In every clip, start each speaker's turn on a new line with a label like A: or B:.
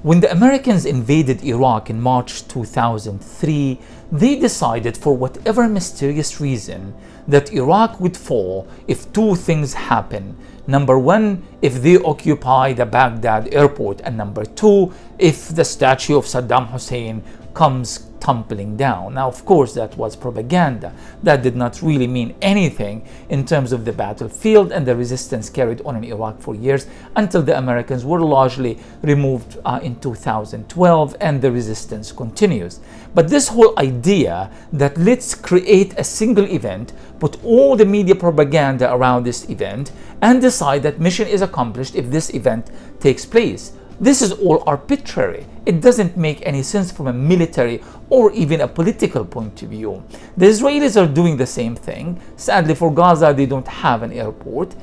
A: When the Americans invaded Iraq in March 2003, they decided, for whatever mysterious reason, that Iraq would fall if two things happen. Number one, if they occupy the Baghdad airport, and number two, if the statue of Saddam Hussein comes tumbling down. Now, of course, that was propaganda. That did not really mean anything in terms of the battlefield, and the resistance carried on in Iraq for years until the Americans were largely removed in 2012, and the resistance continues. But this whole idea that let's create a single event, put all the media propaganda around this event, and decide that mission is accomplished if this event takes place. This is all arbitrary. It doesn't make any sense from a military or even a political point of view. The Israelis are doing the same thing. Sadly for Gaza, they don't have an airport.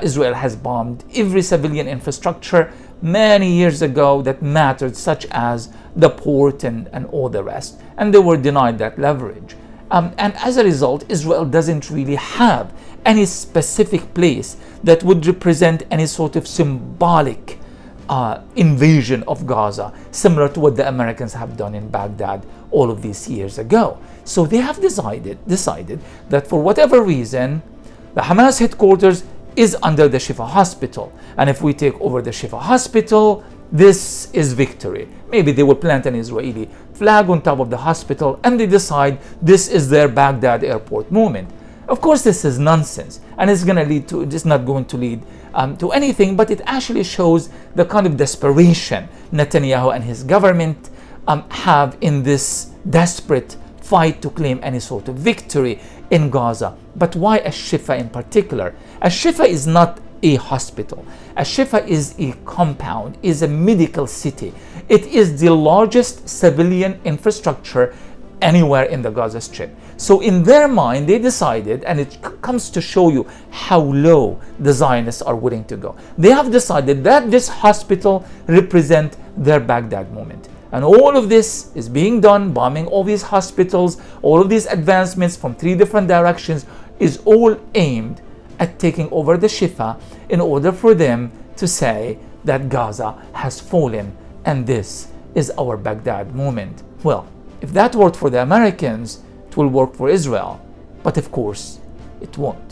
A: Israel has bombed every civilian infrastructure many years ago that mattered, such as the port and all the rest. And they were denied that leverage. And as a result, Israel doesn't really have any specific place that would represent any sort of symbolic invasion of Gaza, similar to what the Americans have done in Baghdad all of these years ago. So they have decided that for whatever reason, the Hamas headquarters is under the Shifa hospital. And if we take over the Shifa hospital, this is victory. Maybe they will plant an Israeli flag on top of the hospital and they decide this is their Baghdad airport moment. Of course, this is nonsense, and it's not going to lead to anything, but it actually shows the kind of desperation Netanyahu and his government have in this desperate fight to claim any sort of victory in Gaza. But why Al-Shifa in particular? Al-Shifa is not a hospital. Al-Shifa is a compound, is a medical city. It is the largest civilian infrastructure anywhere in the Gaza Strip. So in their mind, they decided, and it comes to show you how low the Zionists are willing to go. They have decided that this hospital represents their Baghdad moment. And all of this is being done, bombing all these hospitals, all of these advancements from 3 different directions is all aimed at taking over the Shifa in order for them to say that Gaza has fallen and this is our Baghdad moment. Well, if that worked for the Americans, it will work for Israel. But of course, it won't.